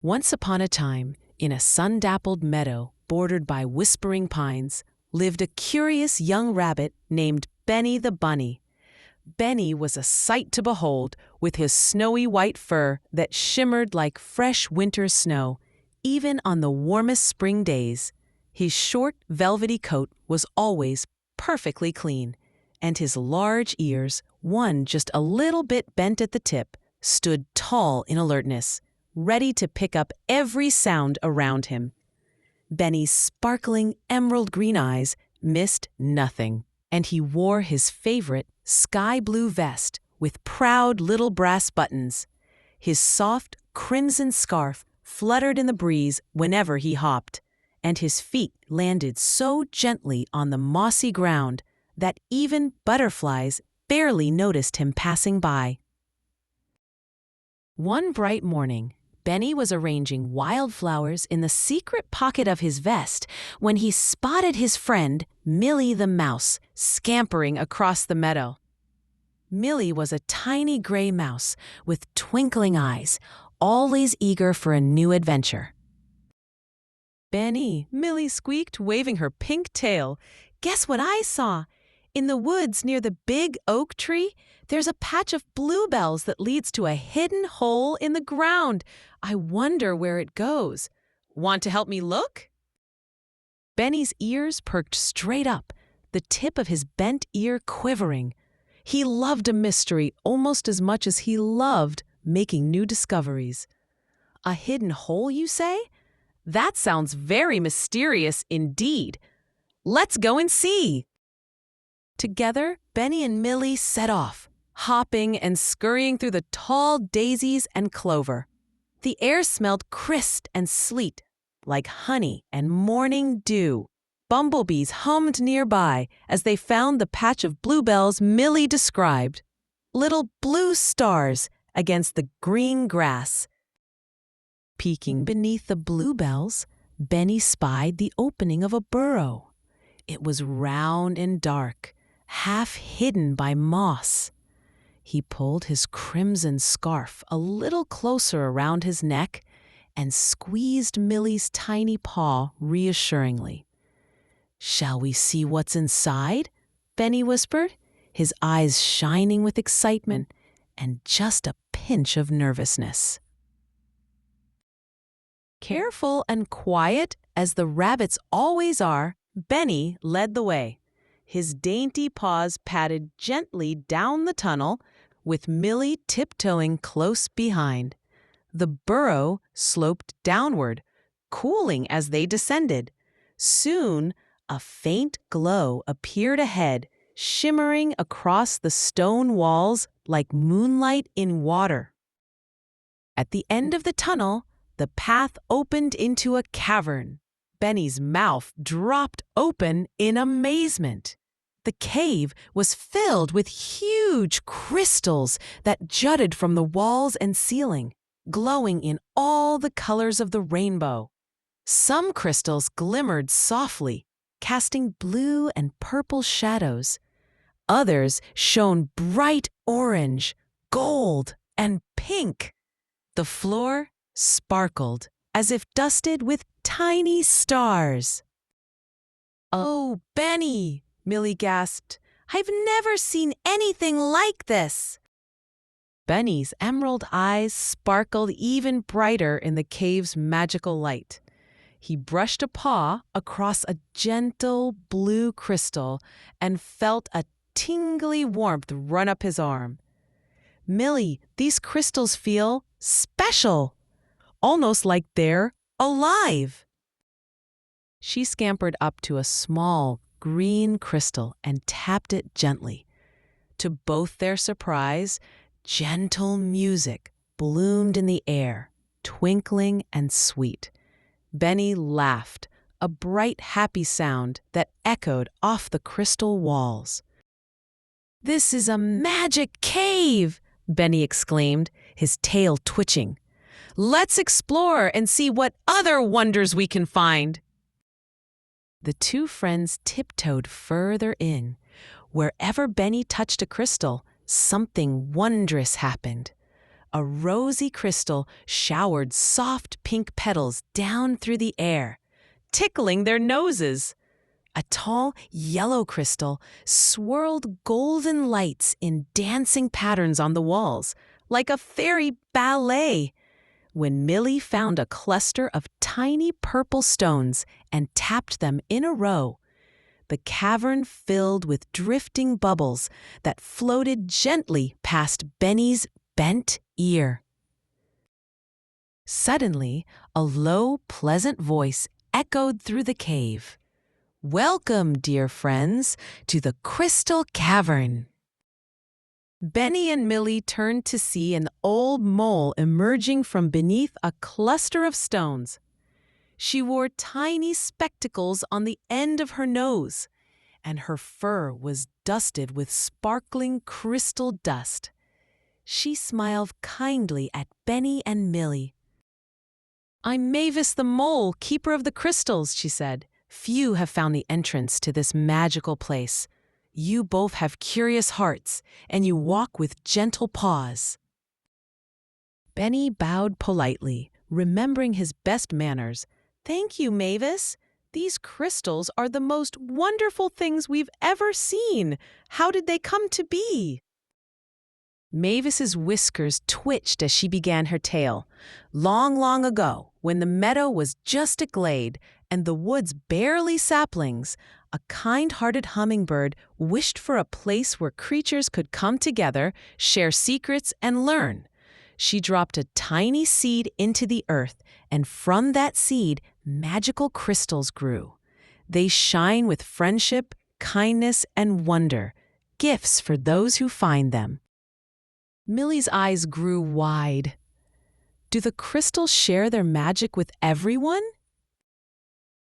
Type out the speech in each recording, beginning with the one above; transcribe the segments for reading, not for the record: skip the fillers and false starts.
Once upon a time, in a sun-dappled meadow bordered by whispering pines, lived a curious young rabbit named Benny the Bunny. Benny was a sight to behold, with his snowy white fur that shimmered like fresh winter snow, even on the warmest spring days. His short, velvety coat was always perfectly clean, and his large ears, one just a little bit bent at the tip, stood tall in alertness, ready to pick up every sound around him. Benny's sparkling emerald green eyes missed nothing, and he wore his favorite sky blue vest with proud little brass buttons. His soft crimson scarf fluttered in the breeze whenever he hopped, and his feet landed so gently on the mossy ground that even butterflies barely noticed him passing by. One bright morning, Benny was arranging wildflowers in the secret pocket of his vest when he spotted his friend, Millie the Mouse, scampering across the meadow. Millie was a tiny gray mouse with twinkling eyes, always eager for a new adventure. "Benny," Millie squeaked, waving her pink tail, "guess what I saw? In the woods near the big oak tree, there's a patch of bluebells that leads to a hidden hole in the ground. I wonder where it goes. Want to help me look?" Benny's ears perked straight up, the tip of his bent ear quivering. He loved a mystery almost as much as he loved making new discoveries. A hidden hole, you say? That sounds very mysterious indeed. Let's go and see. Together, Benny and Millie set off, hopping and scurrying through the tall daisies and clover. The air smelled crisp and sweet, like honey and morning dew. Bumblebees hummed nearby as they found the patch of bluebells Millie described, little blue stars against the green grass. Peeking beneath the bluebells, Benny spied the opening of a burrow. It was round and dark, half hidden by moss. He pulled his crimson scarf a little closer around his neck and squeezed Millie's tiny paw reassuringly. "Shall we see what's inside?" Benny whispered, his eyes shining with excitement and just a pinch of nervousness. Careful and quiet, as the rabbits always are, Benny led the way. His dainty paws padded gently down the tunnel, with Millie tiptoeing close behind. The burrow sloped downward, cooling as they descended. Soon, a faint glow appeared ahead, shimmering across the stone walls like moonlight in water. At the end of the tunnel, the path opened into a cavern. Benny's mouth dropped open in amazement. The cave was filled with huge crystals that jutted from the walls and ceiling, glowing in all the colors of the rainbow. Some crystals glimmered softly, casting blue and purple shadows. Others shone bright orange, gold, and pink. The floor sparkled as if dusted with tiny stars. "Oh, Benny," Millie gasped, "I've never seen anything like this." Benny's emerald eyes sparkled even brighter in the cave's magical light. He brushed a paw across a gentle blue crystal and felt a tingly warmth run up his arm. "Millie, these crystals feel special, almost like they're alive." She scampered up to a small green crystal and tapped it gently. To both their surprise, gentle music bloomed in the air, twinkling and sweet. Benny laughed, a bright, happy sound that echoed off the crystal walls. "This is a magic cave!" Benny exclaimed, his tail twitching. "Let's explore and see what other wonders we can find." The two friends tiptoed further in. Wherever Benny touched a crystal, something wondrous happened. A rosy crystal showered soft pink petals down through the air, tickling their noses. A tall, yellow crystal swirled golden lights in dancing patterns on the walls, like a fairy ballet. When Millie found a cluster of tiny purple stones and tapped them in a row, the cavern filled with drifting bubbles that floated gently past Benny's bent ear. Suddenly, a low, pleasant voice echoed through the cave. "Welcome, dear friends, to the Crystal Cavern." Benny and Millie turned to see an old mole emerging from beneath a cluster of stones. She wore tiny spectacles on the end of her nose, and her fur was dusted with sparkling crystal dust. She smiled kindly at Benny and Millie. "I'm Mavis the Mole, keeper of the crystals," she said. "Few have found the entrance to this magical place. You both have curious hearts, and you walk with gentle paws." Benny bowed politely, remembering his best manners. "Thank you, Mavis. These crystals are the most wonderful things we've ever seen. How did they come to be?" Mavis's whiskers twitched as she began her tale. Long, long ago, when the meadow was just a glade and the woods barely saplings, a kind-hearted hummingbird wished for a place where creatures could come together, share secrets, and learn. She dropped a tiny seed into the earth, and from that seed, magical crystals grew. They shine with friendship, kindness, and wonder, gifts for those who find them. Millie's eyes grew wide. "Do the crystals share their magic with everyone?"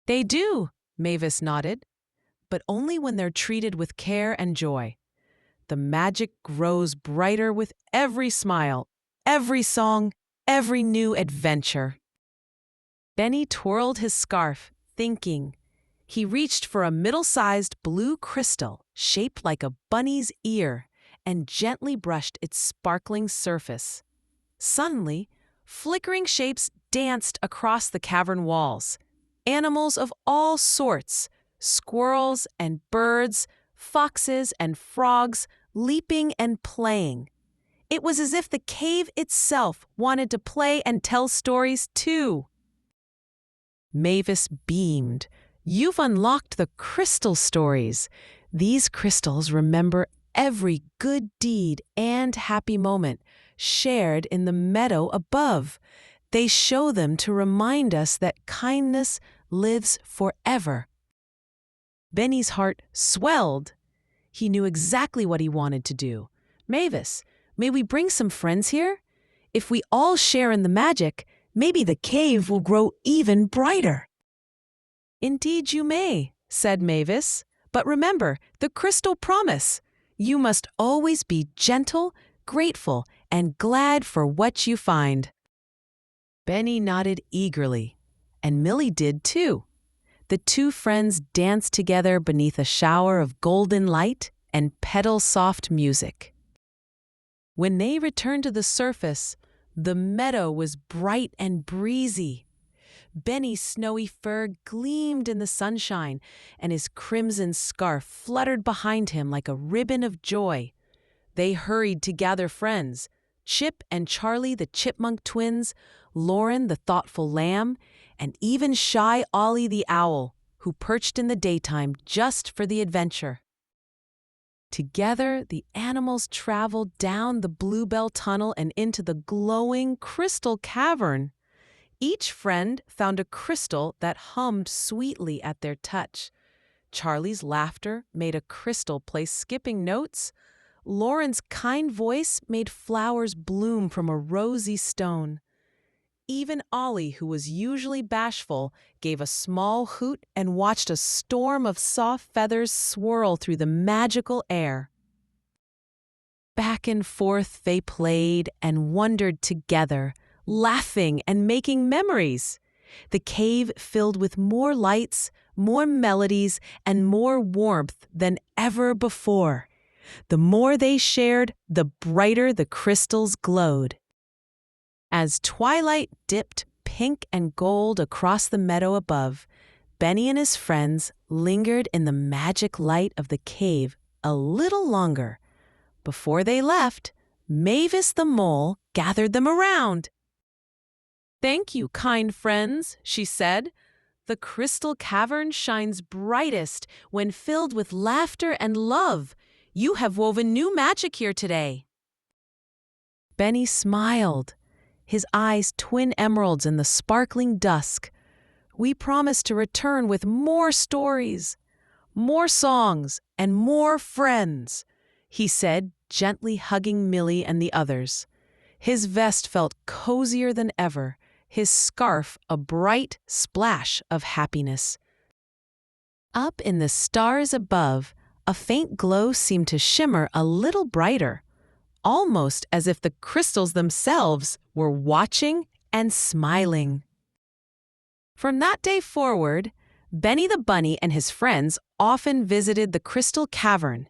"They do," Mavis nodded, "but only when they're treated with care and joy. The magic grows brighter with every smile, every song, every new adventure." Benny twirled his scarf, thinking. He reached for a middle-sized blue crystal shaped like a bunny's ear and gently brushed its sparkling surface. Suddenly, flickering shapes danced across the cavern walls. Animals of all sorts, squirrels and birds, foxes and frogs, leaping and playing. It was as if the cave itself wanted to play and tell stories too. Mavis beamed. "You've unlocked the crystal stories. These crystals remember every good deed and happy moment shared in the meadow above. They show them to remind us that kindness lives forever." Benny's heart swelled. He knew exactly what he wanted to do. "Mavis, may we bring some friends here? If we all share in the magic, maybe the cave will grow even brighter." "Indeed you may," said Mavis. "But remember the crystal promise. You must always be gentle, grateful, and glad for what you find." Benny nodded eagerly, and Millie did too. The two friends danced together beneath a shower of golden light and petal-soft music. When they returned to the surface, the meadow was bright and breezy. Benny's snowy fur gleamed in the sunshine, and his crimson scarf fluttered behind him like a ribbon of joy. They hurried to gather friends, Chip and Charlie the chipmunk twins, Lauren the thoughtful lamb, and even shy Ollie the owl, who perched in the daytime just for the adventure. Together, the animals traveled down the Bluebell Tunnel and into the glowing crystal cavern. Each friend found a crystal that hummed sweetly at their touch. Charlie's laughter made a crystal play skipping notes. Lauren's kind voice made flowers bloom from a rosy stone. Even Ollie, who was usually bashful, gave a small hoot and watched a storm of soft feathers swirl through the magical air. Back and forth they played and wondered together, laughing and making memories. The cave filled with more lights, more melodies, and more warmth than ever before. The more they shared, the brighter the crystals glowed. As twilight dipped pink and gold across the meadow above, Benny and his friends lingered in the magic light of the cave a little longer. Before they left, Mavis the mole gathered them around. "Thank you, kind friends," she said. "The crystal cavern shines brightest when filled with laughter and love. You have woven new magic here today." Benny smiled, his eyes twin emeralds in the sparkling dusk. "We promise to return with more stories, more songs, and more friends," he said, gently hugging Millie and the others. His vest felt cozier than ever, his scarf a bright splash of happiness. Up in the stars above, a faint glow seemed to shimmer a little brighter, almost as if the crystals themselves were watching and smiling. From that day forward, Benny the Bunny and his friends often visited the Crystal Cavern.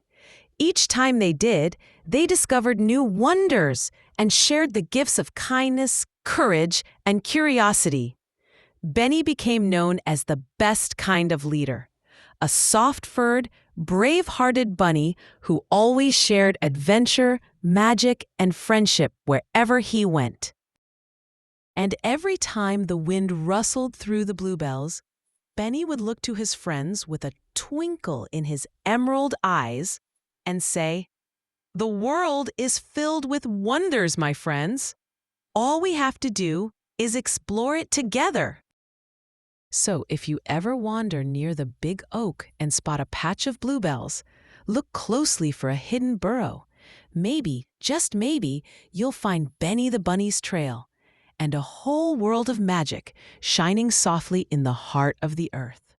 Each time they did, they discovered new wonders and shared the gifts of kindness, courage, and curiosity. Benny became known as the best kind of leader, a soft-furred, brave-hearted bunny who always shared adventure, magic, and friendship wherever he went. And every time the wind rustled through the bluebells, Benny would look to his friends with a twinkle in his emerald eyes and say, "The world is filled with wonders, my friends. All we have to do is explore it together." So if you ever wander near the big oak and spot a patch of bluebells, look closely for a hidden burrow. Maybe, just maybe, you'll find Benny the Bunny's trail and a whole world of magic shining softly in the heart of the earth.